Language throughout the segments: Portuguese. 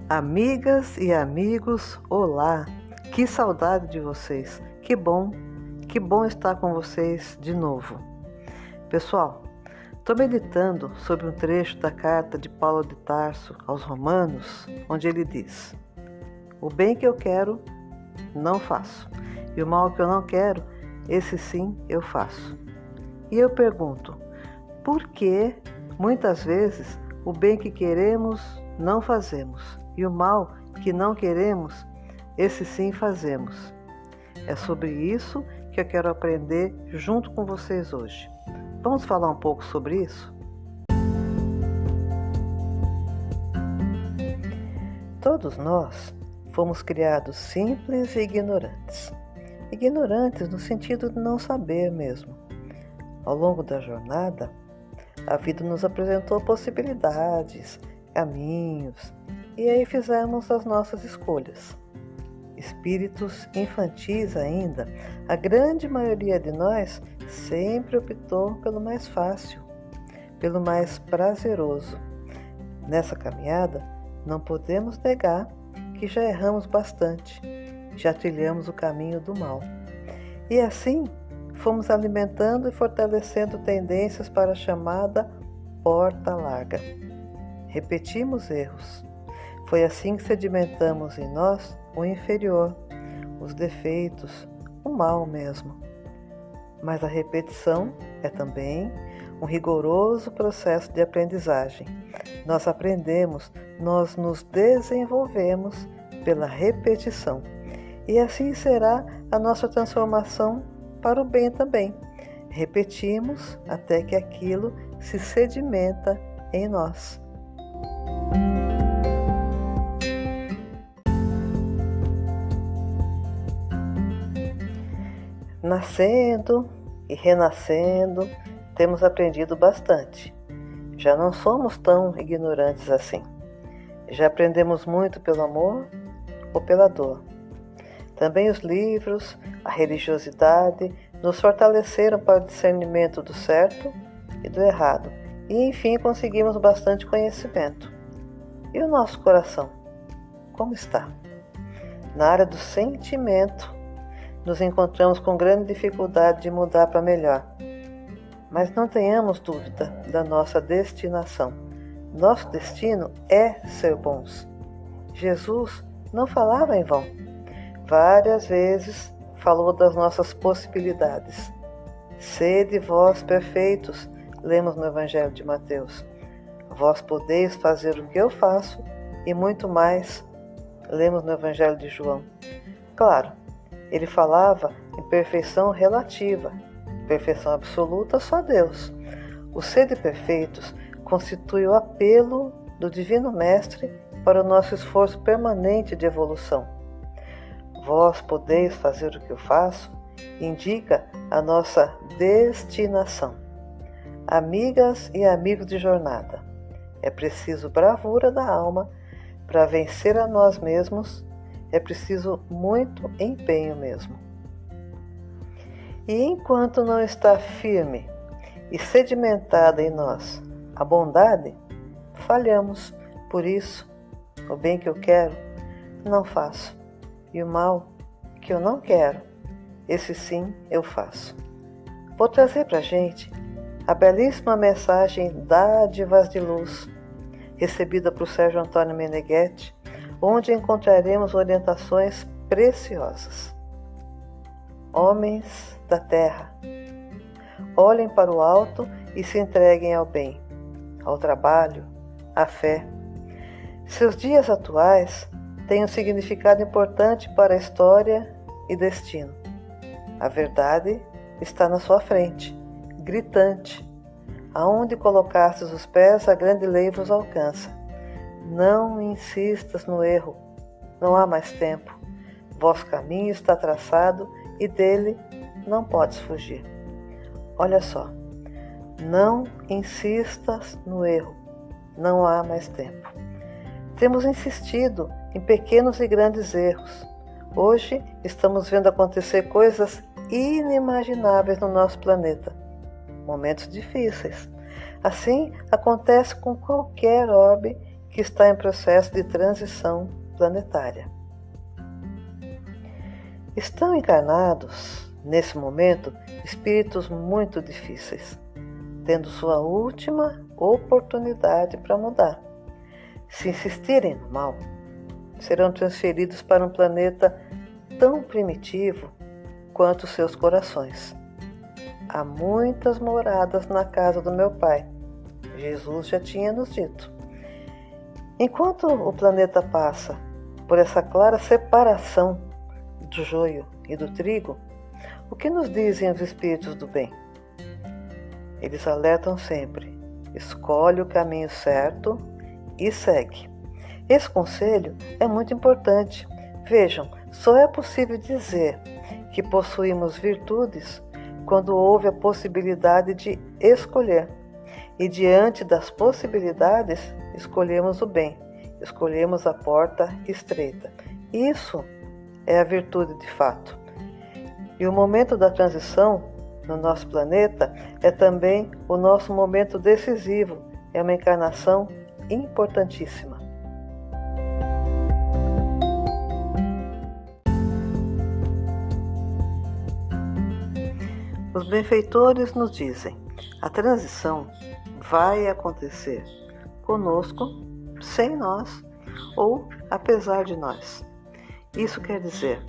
Amigas e amigos, olá! Que saudade de vocês! Que bom estar com vocês de novo. Pessoal, estou meditando sobre um trecho da carta de Paulo de Tarso aos Romanos, onde ele diz: o bem que eu quero, não faço, e o mal que eu não quero, esse sim eu faço. E eu pergunto, por que muitas vezes o bem que queremos não fazemos e o mal que não queremos, esse sim fazemos? É sobre isso que eu quero aprender junto com vocês hoje. Vamos falar um pouco sobre isso? Todos nós fomos criados simples e ignorantes. Ignorantes no sentido de não saber mesmo. Ao longo da jornada, a vida nos apresentou possibilidades, caminhos, e aí fizemos as nossas escolhas. Espíritos infantis ainda, a grande maioria de nós sempre optou pelo mais fácil, pelo mais prazeroso. Nessa caminhada, não podemos negar que já erramos bastante, já trilhamos o caminho do mal. E assim, fomos alimentando e fortalecendo tendências para a chamada porta larga. Repetimos erros. Foi assim que sedimentamos em nós o inferior, os defeitos, o mal mesmo. Mas a repetição é também um rigoroso processo de aprendizagem. Nós aprendemos, nós nos desenvolvemos pela repetição. E assim será a nossa transformação para o bem também. Repetimos até que aquilo se sedimenta em nós. Nascendo e renascendo, temos aprendido bastante. Já não somos tão ignorantes assim. Já aprendemos muito pelo amor ou pela dor. Também os livros, a religiosidade, nos fortaleceram para o discernimento do certo e do errado. E, enfim, conseguimos bastante conhecimento. E o nosso coração? Como está? Na área do sentimento, nos encontramos com grande dificuldade de mudar para melhor. Mas não tenhamos dúvida da nossa destinação. Nosso destino é ser bons. Jesus não falava em vão. Várias vezes falou das nossas possibilidades. Sede vós perfeitos, lemos no Evangelho de Mateus. Vós podeis fazer o que eu faço e muito mais, lemos no Evangelho de João. Claro, ele falava em perfeição relativa, perfeição absoluta só Deus. O sede perfeitos constitui o apelo do Divino Mestre para o nosso esforço permanente de evolução. Vós podeis fazer o que eu faço, indica a nossa destinação. Amigas e amigos de jornada, é preciso bravura da alma para vencer a nós mesmos, é preciso muito empenho mesmo. E enquanto não está firme e sedimentada em nós a bondade, falhamos. Por isso, o bem que eu quero, não faço. E o mal que eu não quero, esse sim eu faço. Vou trazer para a gente a belíssima mensagem Dádivas de Luz, recebida por Sérgio Antônio Meneghetti, onde encontraremos orientações preciosas. Homens da terra, olhem para o alto e se entreguem ao bem, ao trabalho, à fé. Seus dias atuais têm um significado importante para a história e destino. A verdade está na sua frente, gritante. Aonde colocastes os pés, a grande lei vos alcança. Não insistas no erro, não há mais tempo. Vosso caminho está traçado e dele não podes fugir. Olha só, não insistas no erro, não há mais tempo. Temos insistido em pequenos e grandes erros. Hoje estamos vendo acontecer coisas inimagináveis no nosso planeta. Momentos difíceis. Assim acontece com qualquer orbe que está em processo de transição planetária. Estão encarnados, nesse momento, espíritos muito difíceis, tendo sua última oportunidade para mudar. Se insistirem no mal, serão transferidos para um planeta tão primitivo quanto seus corações. Há muitas moradas na casa do meu Pai. Jesus já tinha nos dito. Enquanto o planeta passa por essa clara separação do joio e do trigo, o que nos dizem os espíritos do bem? Eles alertam sempre: escolhe o caminho certo e segue. Esse conselho é muito importante. Vejam, só é possível dizer que possuímos virtudes quando houve a possibilidade de escolher. E diante das possibilidades, escolhemos o bem, escolhemos a porta estreita. Isso é a virtude de fato. E o momento da transição no nosso planeta é também o nosso momento decisivo, é uma encarnação importantíssima. Os benfeitores nos dizem: a transição vai acontecer conosco, sem nós ou apesar de nós. Isso quer dizer,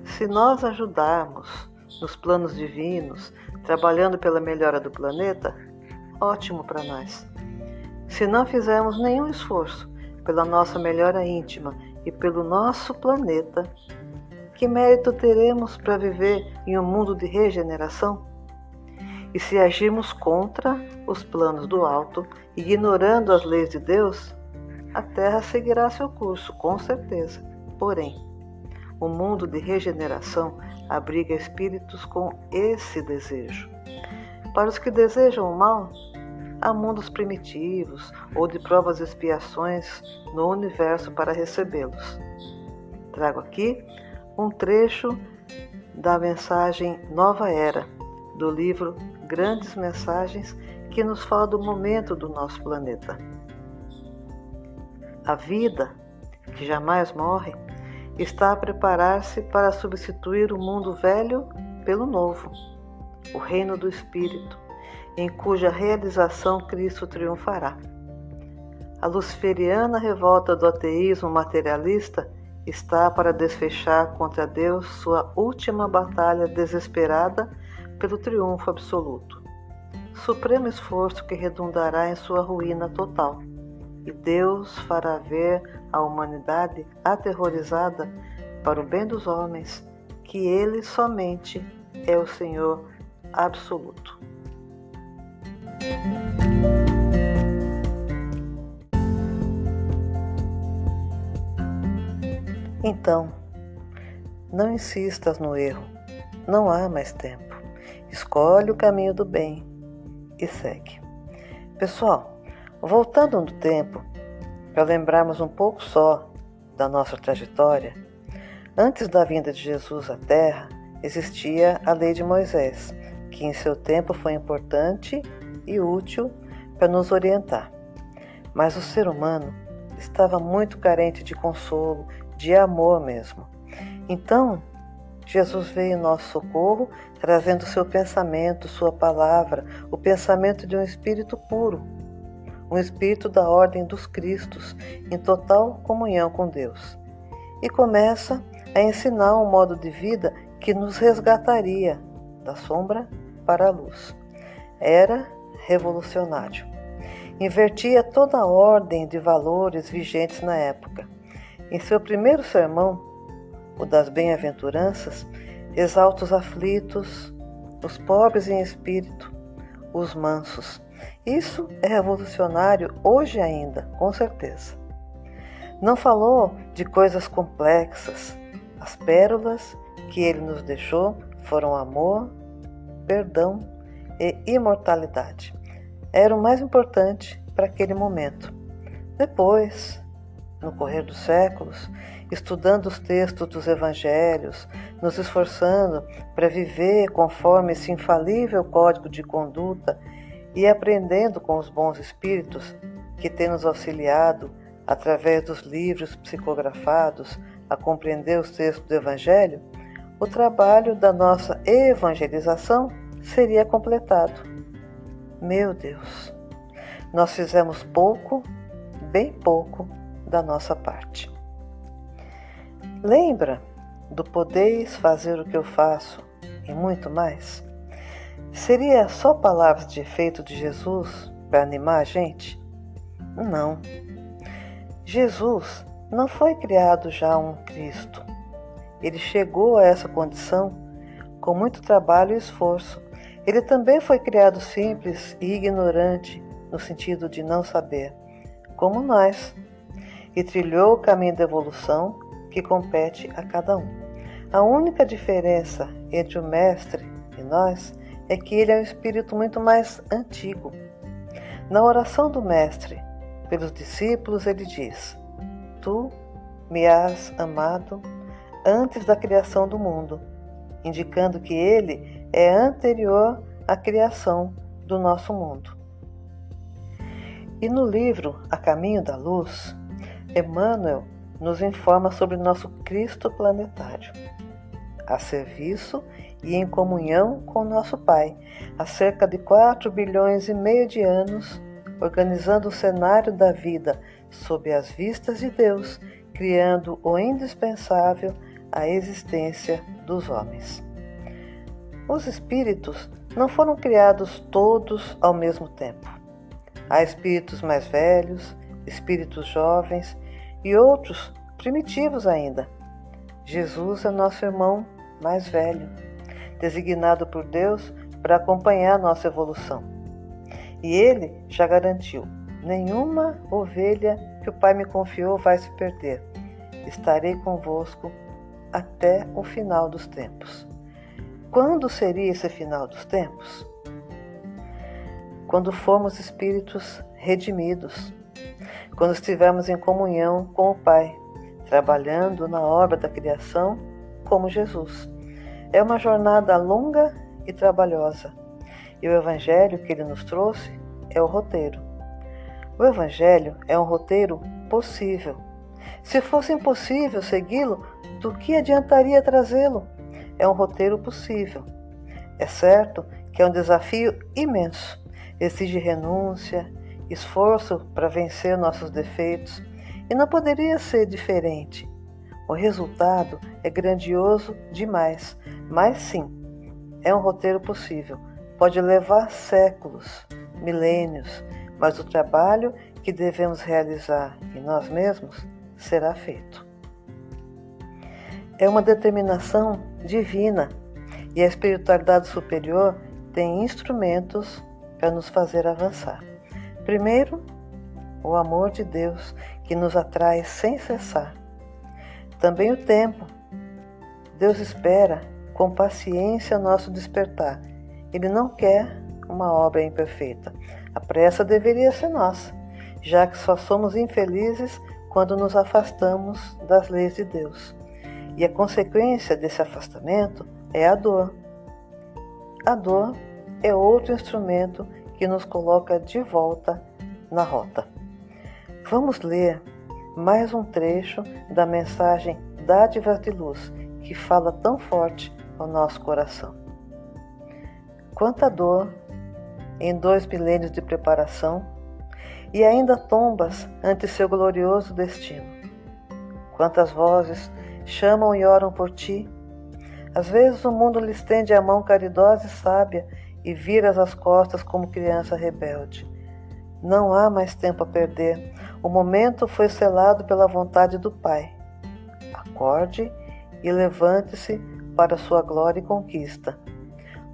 se nós ajudarmos nos planos divinos, trabalhando pela melhora do planeta, ótimo para nós. Se não fizermos nenhum esforço pela nossa melhora íntima e pelo nosso planeta, que mérito teremos para viver em um mundo de regeneração? E se agirmos contra os planos do alto, ignorando as leis de Deus, a Terra seguirá seu curso, com certeza. Porém, o mundo de regeneração abriga espíritos com esse desejo. Para os que desejam o mal, há mundos primitivos ou de provas e expiações no universo para recebê-los. Trago aqui um trecho da mensagem Nova Era, do livro Grandes Mensagens, que nos fala do momento do nosso planeta. A vida, que jamais morre, está a preparar-se para substituir o mundo velho pelo novo, o reino do Espírito, em cuja realização Cristo triunfará. A luciferiana revolta do ateísmo materialista está para desfechar contra Deus sua última batalha desesperada pelo triunfo absoluto. Supremo esforço que redundará em sua ruína total. E Deus fará ver à humanidade aterrorizada, para o bem dos homens, que Ele somente é o Senhor absoluto. Então, não insistas no erro, não há mais tempo. Escolhe o caminho do bem e segue. Pessoal, voltando no tempo, para lembrarmos um pouco só da nossa trajetória, antes da vinda de Jesus à Terra, existia a lei de Moisés, que em seu tempo foi importante e útil para nos orientar. Mas o ser humano estava muito carente de consolo, de amor mesmo. Então, Jesus veio em nosso socorro, trazendo seu pensamento, sua palavra, o pensamento de um espírito puro, um espírito da ordem dos Cristos, em total comunhão com Deus. E começa a ensinar um modo de vida que nos resgataria da sombra para a luz. Era revolucionário. Invertia toda a ordem de valores vigentes na época. Em seu primeiro sermão, o das bem-aventuranças, exalta os aflitos, os pobres em espírito, os mansos. Isso é revolucionário hoje ainda, com certeza. Não falou de coisas complexas. As pérolas que ele nos deixou foram amor, perdão e imortalidade. Era o mais importante para aquele momento. Depois, no correr dos séculos, estudando os textos dos evangelhos, nos esforçando para viver conforme esse infalível código de conduta e aprendendo com os bons espíritos que têm nos auxiliado através dos livros psicografados, a compreender os textos do Evangelho, o trabalho da nossa evangelização seria completado. Meu Deus, nós fizemos pouco, bem pouco, da nossa parte. Lembra do podeis fazer o que eu faço e muito mais? Seria só palavras de efeito de Jesus para animar a gente? Não. Jesus não foi criado já um Cristo. Ele chegou a essa condição com muito trabalho e esforço. Ele também foi criado simples e ignorante, no sentido de não saber, como nós, e trilhou o caminho da evolução que compete a cada um. A única diferença entre o Mestre e nós é que ele é um espírito muito mais antigo. Na oração do Mestre pelos discípulos, ele diz: Tu me has amado antes da criação do mundo, indicando que ele é anterior à criação do nosso mundo. E no livro A Caminho da Luz, Emmanuel nos informa sobre nosso Cristo planetário, a serviço e em comunhão com nosso Pai, há cerca de 4,5 bilhões de anos, organizando o cenário da vida sob as vistas de Deus, criando o indispensável à existência dos homens. Os espíritos não foram criados todos ao mesmo tempo. Há espíritos mais velhos, espíritos jovens e outros primitivos ainda. Jesus é nosso irmão mais velho, designado por Deus para acompanhar nossa evolução. E ele já garantiu: nenhuma ovelha que o Pai me confiou vai se perder. Estarei convosco até o final dos tempos. Quando seria esse final dos tempos? Quando formos espíritos redimidos, quando estivermos em comunhão com o Pai, trabalhando na obra da criação como Jesus. É uma jornada longa e trabalhosa, e o Evangelho que ele nos trouxe é o roteiro. O Evangelho é um roteiro possível. Se fosse impossível segui-lo, do que adiantaria trazê-lo? É um roteiro possível. É certo que é um desafio imenso. Exige renúncia, esforço para vencer nossos defeitos, e não poderia ser diferente. O resultado é grandioso demais, mas sim, é um roteiro possível. Pode levar séculos, milênios, mas o trabalho que devemos realizar em nós mesmos será feito. É uma determinação divina, e a espiritualidade superior tem instrumentos para nos fazer avançar. Primeiro, o amor de Deus, que nos atrai sem cessar. Também o tempo. Deus espera com paciência nosso despertar. Ele não quer uma obra imperfeita. A pressa deveria ser nossa, já que só somos infelizes quando nos afastamos das leis de Deus. E a consequência desse afastamento é a dor. A dor é outro instrumento que nos coloca de volta na rota. Vamos ler mais um trecho da mensagem Dádivas de Luz, que fala tão forte ao nosso coração. Quanta dor em 2 milênios de preparação, e ainda tombas ante seu glorioso destino. Quantas vozes chamam e oram por ti. Às vezes o mundo lhe estende a mão caridosa e sábia e viras as costas como criança rebelde. Não há mais tempo a perder. O momento foi selado pela vontade do Pai. Acorde e levante-se para sua glória e conquista.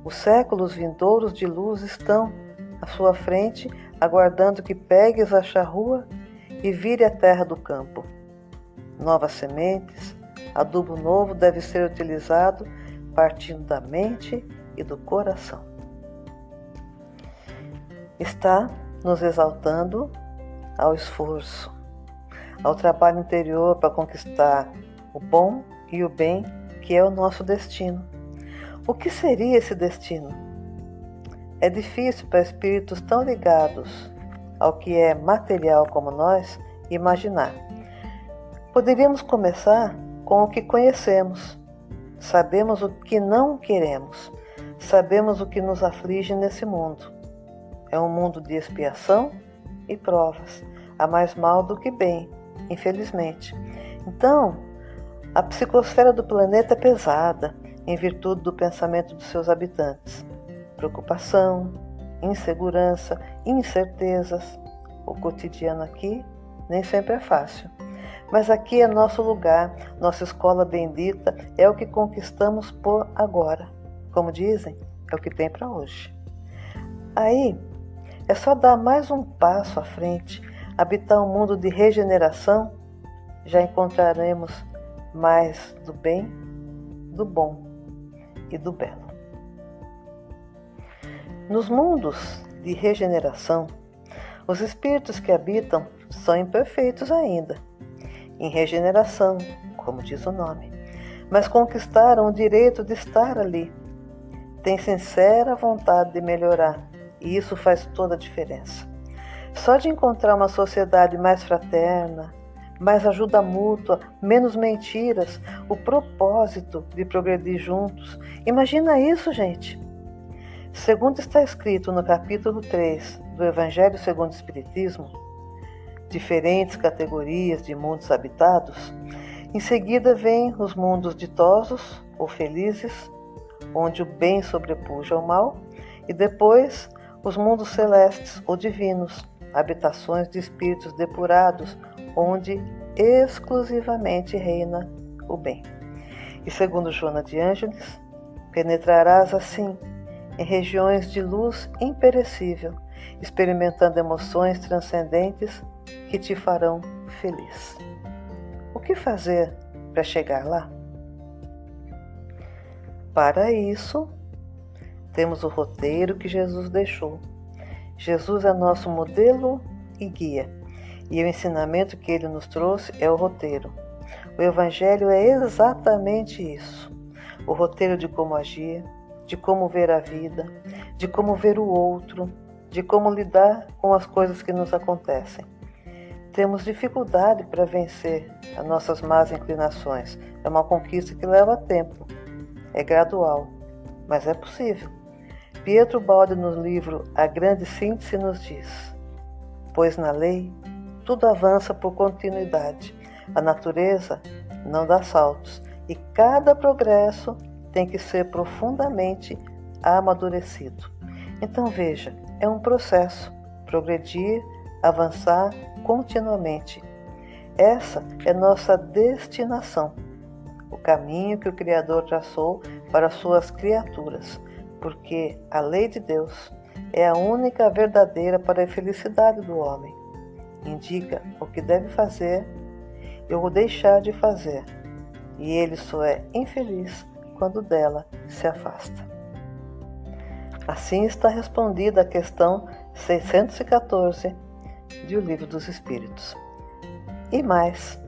Os séculos vindouros de luz estão à sua frente, aguardando que pegues a charrua e vire a terra do campo. Novas sementes, adubo novo deve ser utilizado partindo da mente e do coração. Está nos exaltando ao esforço, ao trabalho interior para conquistar o bom e o bem, que é o nosso destino. O que seria esse destino? É difícil para espíritos tão ligados ao que é material como nós imaginar. Poderíamos começar com o que conhecemos. Sabemos o que não queremos. Sabemos o que nos aflige nesse mundo. É um mundo de expiação e provas. Há mais mal do que bem, infelizmente. Então, a psicosfera do planeta é pesada, em virtude do pensamento dos seus habitantes. Preocupação, insegurança, incertezas. O cotidiano aqui nem sempre é fácil. Mas aqui é nosso lugar, nossa escola bendita, é o que conquistamos por agora. Como dizem, é o que tem para hoje. Aí, é só dar mais um passo à frente, habitar um mundo de regeneração, já encontraremos mais do bem, do bom e do belo. Nos mundos de regeneração, os espíritos que habitam são imperfeitos ainda, em regeneração, como diz o nome, mas conquistaram o direito de estar ali. Têm sincera vontade de melhorar, e isso faz toda a diferença. Só de encontrar uma sociedade mais fraterna, mais ajuda mútua, menos mentiras, o propósito de progredir juntos. Imagina isso, gente! Segundo está escrito no capítulo 3 do Evangelho segundo o Espiritismo, diferentes categorias de mundos habitados, em seguida vêm os mundos ditosos ou felizes, onde o bem sobrepuja o mal, e depois os mundos celestes ou divinos, habitações de espíritos depurados, onde exclusivamente reina o bem. E segundo Joana de Ângeles, penetrarás assim em regiões de luz imperecível, experimentando emoções transcendentes que te farão feliz. O que fazer para chegar lá? Para isso, temos o roteiro que Jesus deixou. Jesus é nosso modelo e guia, e o ensinamento que ele nos trouxe é o roteiro. O Evangelho é exatamente isso. O roteiro de como agir, de como ver a vida, de como ver o outro, de como lidar com as coisas que nos acontecem. Temos dificuldade para vencer as nossas más inclinações. É uma conquista que leva tempo. É gradual, mas é possível. Pietro Baldi, no livro A Grande Síntese, nos diz: pois na lei tudo avança por continuidade. A natureza não dá saltos e cada progresso tem que ser profundamente amadurecido. Então veja, é um processo, progredir, avançar continuamente. Essa é nossa destinação, o caminho que o Criador traçou para suas criaturas, porque a lei de Deus é a única verdadeira para a felicidade do homem. Indica o que deve fazer e o deixar de fazer, e ele só é infeliz quando dela se afasta. Assim está respondida a questão 614 do Livro dos Espíritos. E mais,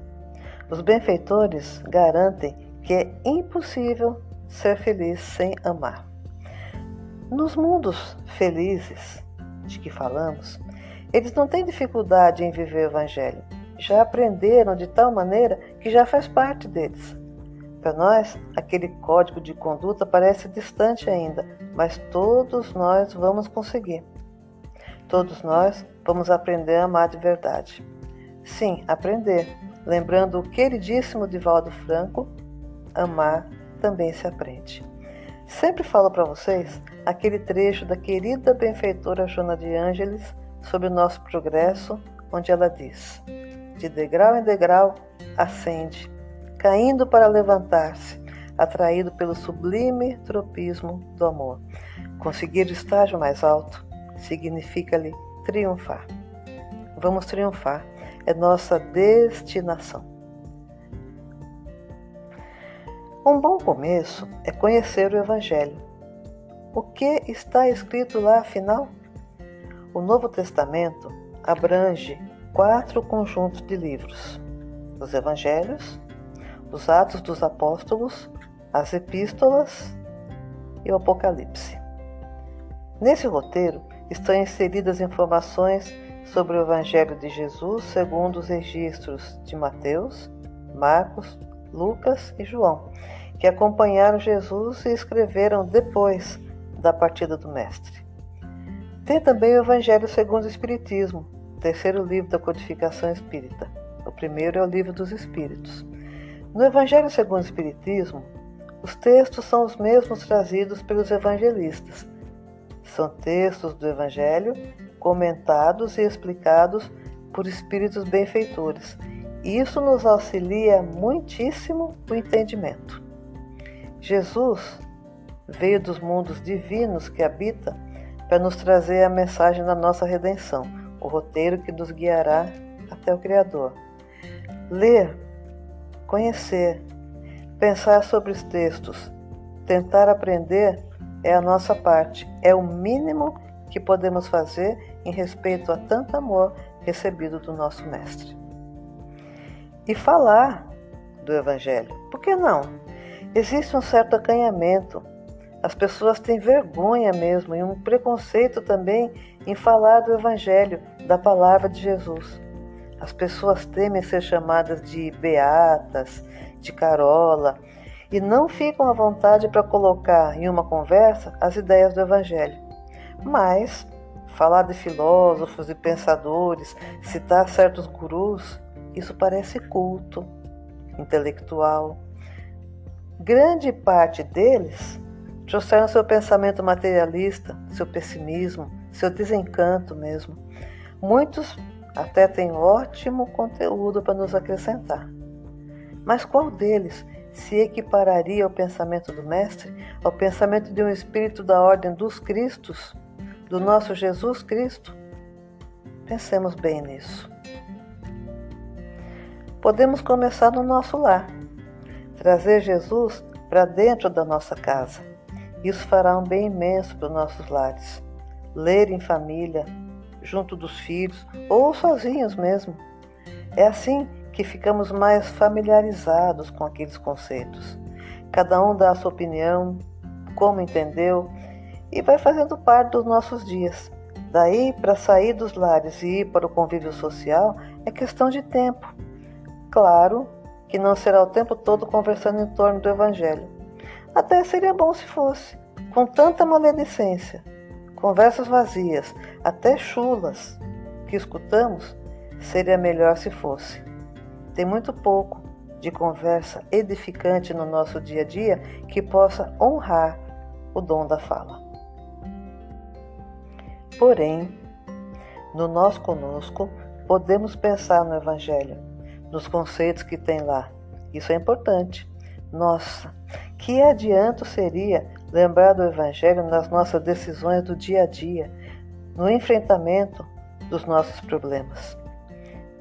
os benfeitores garantem que é impossível ser feliz sem amar. Nos mundos felizes de que falamos, eles não têm dificuldade em viver o Evangelho. Já aprenderam de tal maneira que já faz parte deles. Para nós, aquele código de conduta parece distante ainda, mas todos nós vamos conseguir. Todos nós vamos aprender a amar de verdade. Sim, aprender. Lembrando o queridíssimo Divaldo Franco, amar também se aprende. Sempre falo para vocês aquele trecho da querida benfeitora Joana de Ângeles sobre o nosso progresso, onde ela diz: de degrau em degrau ascende, caindo para levantar-se, atraído pelo sublime tropismo do amor. Conseguir o estágio mais alto significa-lhe triunfar. Vamos triunfar, é nossa destinação. Um bom começo é conhecer o Evangelho. O que está escrito lá, afinal? O Novo Testamento abrange 4 conjuntos de livros: os Evangelhos, os Atos dos Apóstolos, as Epístolas e o Apocalipse. Nesse roteiro estão inseridas informações sobre o Evangelho de Jesus segundo os registros de Mateus, Marcos, Lucas e João, que acompanharam Jesus e escreveram depois da partida do Mestre. Tem também o Evangelho segundo o Espiritismo, terceiro livro da codificação espírita. O primeiro é o Livro dos Espíritos. No Evangelho segundo o Espiritismo, os textos são os mesmos trazidos pelos evangelistas. São textos do Evangelho comentados e explicados por espíritos benfeitores. E isso nos auxilia muitíssimo o entendimento. Jesus veio dos mundos divinos que habita para nos trazer a mensagem da nossa redenção, o roteiro que nos guiará até o Criador. Ler, conhecer, pensar sobre os textos, tentar aprender é a nossa parte, é o mínimo que podemos fazer em respeito a tanto amor recebido do nosso Mestre. E falar do Evangelho, por que não? Existe um certo acanhamento, as pessoas têm vergonha mesmo e um preconceito também em falar do Evangelho, da palavra de Jesus. As pessoas temem ser chamadas de beatas, de carola, e não ficam à vontade para colocar em uma conversa as ideias do Evangelho. Mas falar de filósofos e pensadores, citar certos gurus, isso parece culto, intelectual. Grande parte deles trouxeram seu pensamento materialista, seu pessimismo, seu desencanto mesmo. Muitos até têm ótimo conteúdo para nos acrescentar. Mas qual deles se equipararia ao pensamento do Mestre, ao pensamento de um espírito da ordem dos Cristos, do nosso Jesus Cristo? Pensemos bem nisso. Podemos começar no nosso lar, trazer Jesus para dentro da nossa casa. Isso fará um bem imenso para os nossos lares. Ler em família, junto dos filhos ou sozinhos mesmo. É assim que ficamos mais familiarizados com aqueles conceitos. Cada um dá a sua opinião, como entendeu, e vai fazendo parte dos nossos dias. Daí, para sair dos lares e ir para o convívio social, é questão de tempo. Claro que não será o tempo todo conversando em torno do Evangelho. Até seria bom se fosse, com tanta maledicência, conversas vazias, até chulas, que escutamos, seria melhor se fosse. Tem muito pouco de conversa edificante no nosso dia a dia que possa honrar o dom da fala. Porém, no nós conosco, podemos pensar no Evangelho, nos conceitos que tem lá. Isso é importante. Nossa, que adianto seria lembrar do Evangelho nas nossas decisões do dia a dia, no enfrentamento dos nossos problemas.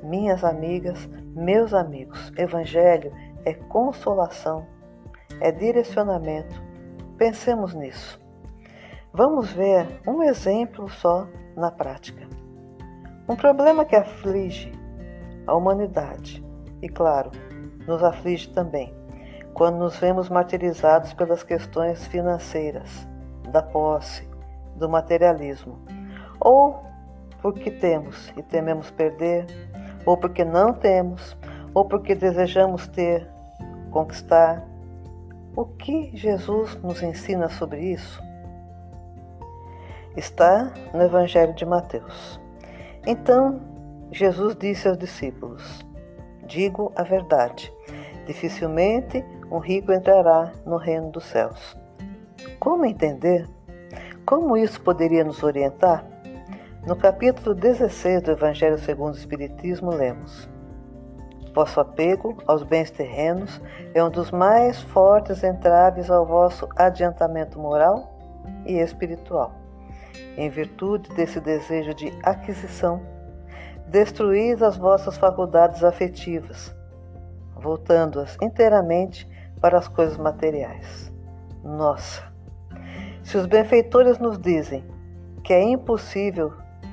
Minhas amigas, meus amigos, Evangelho é consolação, é direcionamento. Pensemos nisso. Vamos ver um exemplo só na prática. Um problema que aflige a humanidade e, claro, nos aflige também quando nos vemos martirizados pelas questões financeiras, da posse, do materialismo, ou porque temos e tememos perder, ou porque não temos, ou porque desejamos ter, conquistar. O que Jesus nos ensina sobre isso? Está no Evangelho de Mateus. Então, Jesus disse aos discípulos: digo a verdade, dificilmente um rico entrará no reino dos céus. Como entender? Como isso poderia nos orientar? No capítulo 16 do Evangelho segundo o Espiritismo, lemos: vosso apego aos bens terrenos é um dos mais fortes entraves ao vosso adiantamento moral e espiritual. Em virtude desse desejo de aquisição, destruís as vossas faculdades afetivas, voltando-as inteiramente para as coisas materiais. Nossa! Se os benfeitores nos dizem que é impossível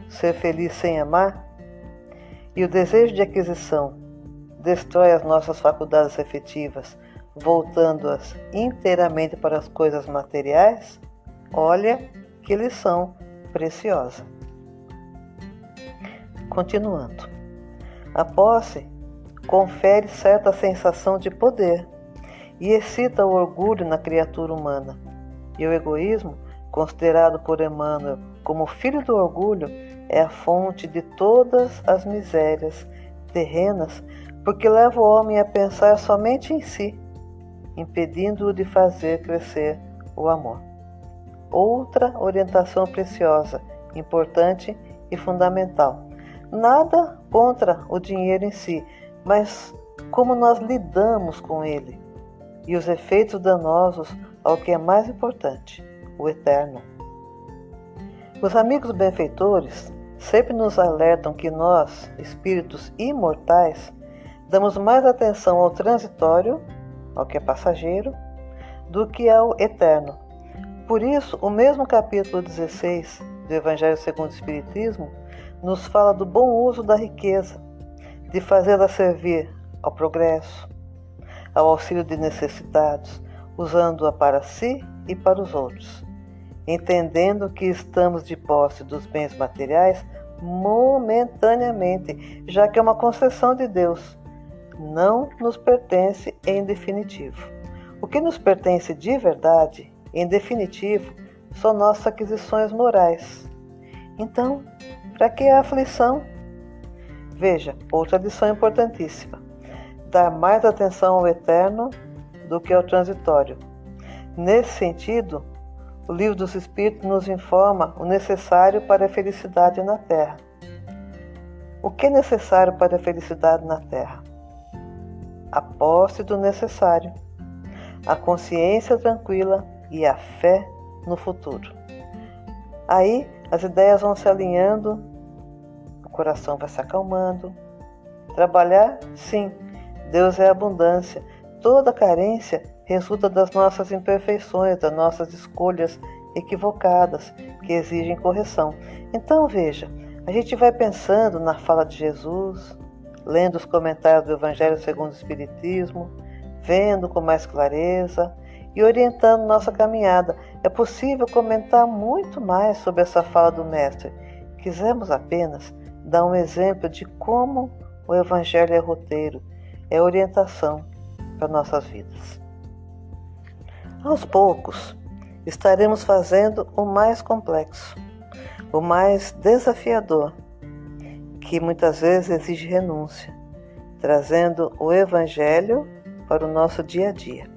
ser feliz sem amar, e o desejo de aquisição destrói as nossas faculdades afetivas, voltando-as inteiramente para as coisas materiais, olha que lição preciosa. Continuando. A posse confere certa sensação de poder e excita o orgulho na criatura humana. E o egoísmo, considerado por Emmanuel como filho do orgulho, é a fonte de todas as misérias terrenas, porque leva o homem a pensar somente em si, impedindo-o de fazer crescer o amor. Outra orientação preciosa, importante e fundamental. Nada contra o dinheiro em si, mas como nós lidamos com ele e os efeitos danosos ao que é mais importante, o eterno. Os amigos benfeitores sempre nos alertam que nós, espíritos imortais, damos mais atenção ao transitório, ao que é passageiro, do que ao eterno. Por isso, o mesmo capítulo 16 do Evangelho segundo o Espiritismo nos fala do bom uso da riqueza, de fazê-la servir ao progresso, ao auxílio de necessitados, usando-a para si e para os outros, entendendo que estamos de posse dos bens materiais momentaneamente, já que é uma concessão de Deus, não nos pertence em definitivo. O que nos pertence de verdade, em definitivo, são nossas aquisições morais. Então, para que a aflição? Veja, outra lição importantíssima. Dar mais atenção ao eterno do que ao transitório. Nesse sentido, o Livro dos Espíritos nos informa o necessário para a felicidade na Terra. O que é necessário para a felicidade na Terra? A posse do necessário, a consciência tranquila e a fé no futuro. Aí as ideias vão se alinhando, o coração vai se acalmando. Trabalhar? Sim, Deus é abundância. Toda carência resulta das nossas imperfeições, das nossas escolhas equivocadas, que exigem correção. Então veja, a gente vai pensando na fala de Jesus, lendo os comentários do Evangelho segundo o Espiritismo, vendo com mais clareza e orientando nossa caminhada. É possível comentar muito mais sobre essa fala do Mestre. Quisemos apenas dar um exemplo de como o Evangelho é roteiro, é orientação para nossas vidas. Aos poucos, estaremos fazendo o mais complexo, o mais desafiador, que muitas vezes exige renúncia, trazendo o Evangelho para o nosso dia a dia.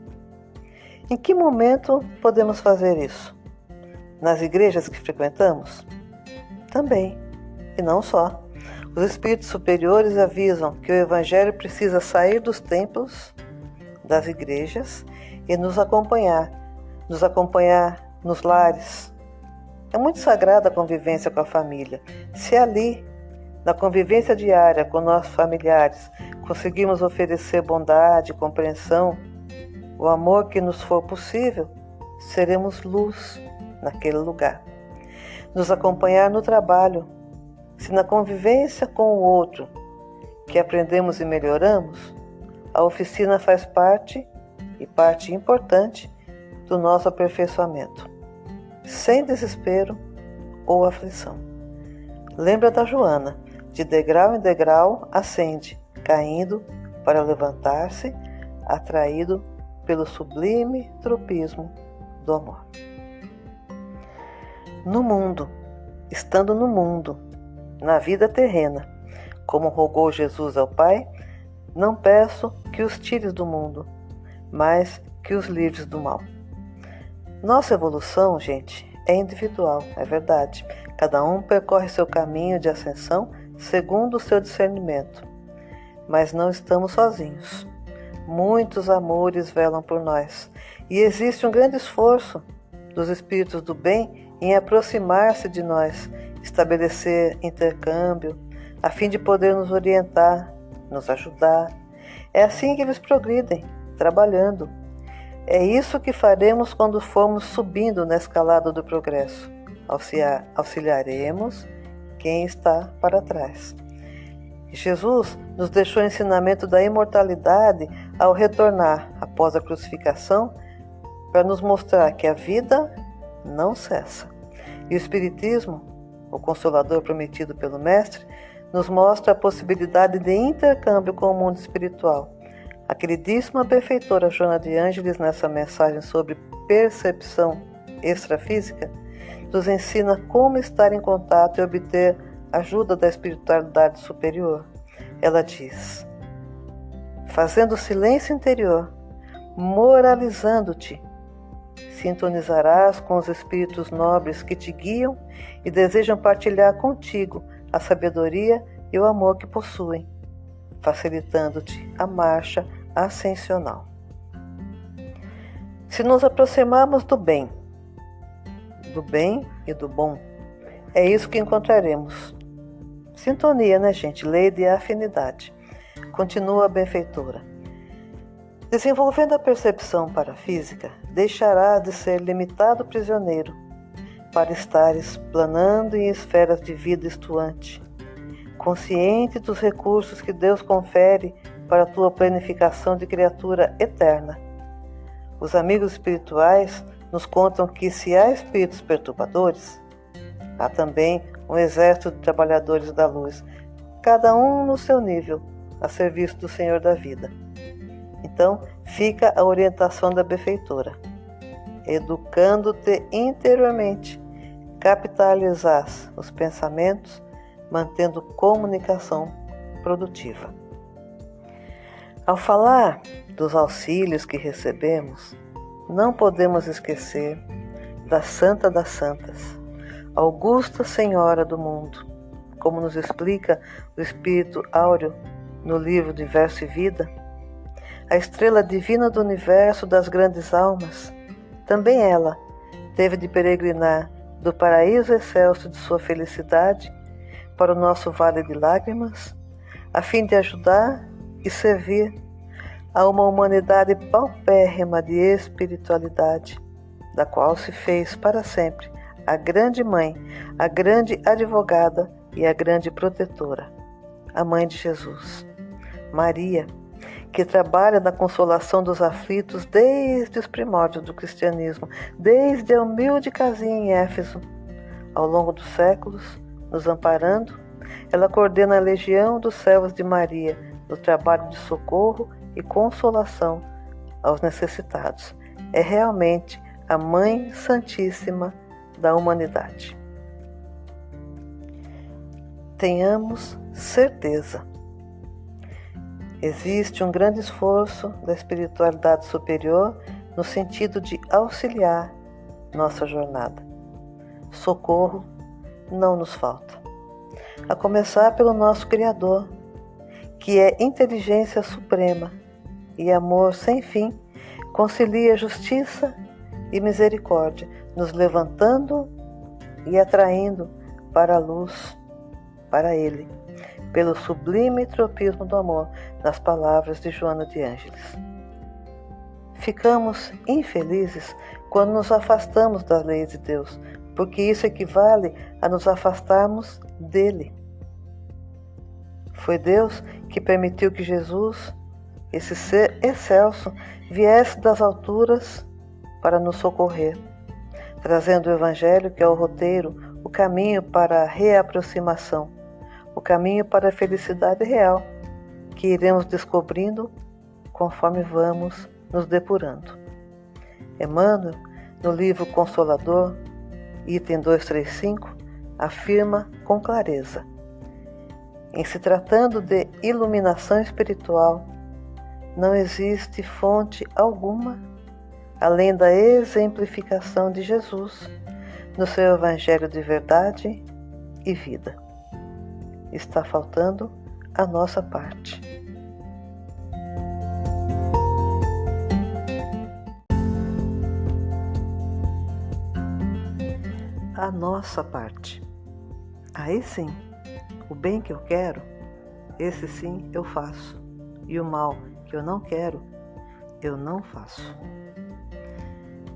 Em que momento podemos fazer isso? Nas igrejas que frequentamos? Também, e não só. Os espíritos superiores avisam que o Evangelho precisa sair dos templos, das igrejas e nos acompanhar nos lares. É muito sagrada a convivência com a família. Se ali, na convivência diária com nossos familiares, conseguimos oferecer bondade, compreensão, o amor que nos for possível, seremos luz naquele lugar. Nos acompanhar no trabalho. Se na convivência com o outro, que aprendemos e melhoramos, a oficina faz parte, e parte importante, do nosso aperfeiçoamento, sem desespero ou aflição. Lembra da Joana, de degrau em degrau ascende, caindo para levantar-se, atraído pelo sublime tropismo do amor. No mundo, estando no mundo, na vida terrena, como rogou Jesus ao Pai, não peço que os tires do mundo, mas que os livres do mal. Nossa evolução, gente, é individual, é verdade. Cada um percorre seu caminho de ascensão segundo o seu discernimento. Mas não estamos sozinhos. Muitos amores velam por nós. E existe um grande esforço dos espíritos do bem em aproximar-se de nós, estabelecer intercâmbio, a fim de poder nos orientar, nos ajudar. É assim que eles progridem, trabalhando. É isso que faremos quando formos subindo na escalada do progresso. Auxiliaremos quem está para trás. Jesus nos deixou o ensinamento da imortalidade ao retornar após a crucificação para nos mostrar que a vida não cessa. E o Espiritismo, o Consolador prometido pelo Mestre, nos mostra a possibilidade de intercâmbio com o mundo espiritual. A queridíssima benfeitora Joana de Ângeles, nessa mensagem sobre percepção extrafísica, nos ensina como estar em contato e obter ajuda da espiritualidade superior. Ela diz: fazendo silêncio interior, moralizando-te, sintonizarás com os espíritos nobres que te guiam e desejam partilhar contigo a sabedoria e o amor que possuem, facilitando-te a marcha ascensional. Se nos aproximarmos do bem e do bom, é isso que encontraremos. Sintonia, né, gente? Lei de afinidade. Continua a benfeitora. Desenvolvendo a percepção parafísica, deixarás de ser limitado prisioneiro para estares planando em esferas de vida estuante, consciente dos recursos que Deus confere para a tua planificação de criatura eterna. Os amigos espirituais nos contam que se há espíritos perturbadores, há também um exército de trabalhadores da luz, cada um no seu nível, a serviço do Senhor da vida. Então, fica a orientação da benfeitora. Educando-te interiormente, capitalizás os pensamentos, mantendo comunicação produtiva. Ao falar dos auxílios que recebemos, não podemos esquecer da Santa das Santas, Augusta Senhora do Mundo, como nos explica o Espírito Áureo no livro de Verso e Vida, a estrela divina do universo das grandes almas. Também ela teve de peregrinar do paraíso excelso de sua felicidade para o nosso vale de lágrimas, a fim de ajudar e servir a uma humanidade paupérrima de espiritualidade, da qual se fez para sempre a grande mãe, a grande advogada e a grande protetora, a mãe de Jesus, Maria, que trabalha na consolação dos aflitos desde os primórdios do cristianismo, desde a humilde casinha em Éfeso. Ao longo dos séculos, nos amparando, ela coordena a legião dos servos de Maria no trabalho de socorro e consolação aos necessitados. É realmente a Mãe Santíssima da humanidade. Tenhamos certeza. Existe um grande esforço da espiritualidade superior no sentido de auxiliar nossa jornada. Socorro não nos falta. A começar pelo nosso Criador, que é inteligência suprema e amor sem fim, concilia justiça e misericórdia, nos levantando e atraindo para a luz, para Ele, pelo sublime tropismo do amor, nas palavras de Joana de Ângeles. Ficamos infelizes quando nos afastamos das leis de Deus, porque isso equivale a nos afastarmos dele. Foi Deus que permitiu que Jesus, esse ser excelso, viesse das alturas para nos socorrer, trazendo o Evangelho, que é o roteiro, o caminho para a reaproximação, o caminho para a felicidade real, que iremos descobrindo conforme vamos nos depurando. Emmanuel, no livro Consolador, item 235, afirma com clareza: em se tratando de iluminação espiritual, não existe fonte alguma além da exemplificação de Jesus no seu Evangelho de verdade e vida. Está faltando a nossa parte. A nossa parte. Aí sim, o bem que eu quero, esse sim eu faço. E o mal que eu não quero, eu não faço.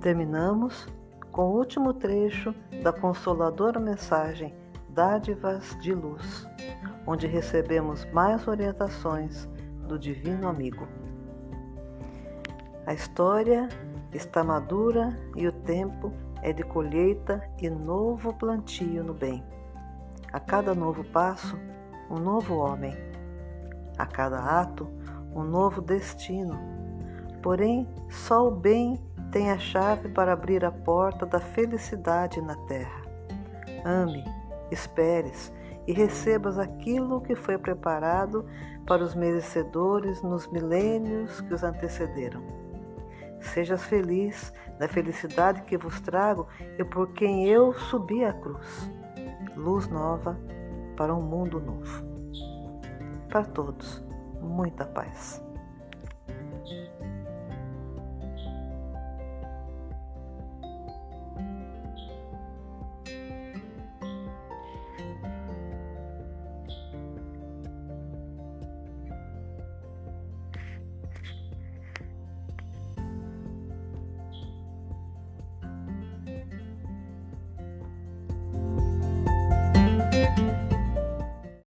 Terminamos com o último trecho da consoladora mensagem Dádivas de Luz, onde recebemos mais orientações do Divino Amigo. A história está madura e o tempo é de colheita e novo plantio no bem. A cada novo passo, um novo homem. A cada ato, um novo destino. Porém, só o bem tem a chave para abrir a porta da felicidade na terra. Ame, esperes e recebas aquilo que foi preparado para os merecedores nos milênios que os antecederam. Sejas feliz na felicidade que vos trago e por quem eu subi a cruz. Luz nova para um mundo novo. Para todos, muita paz.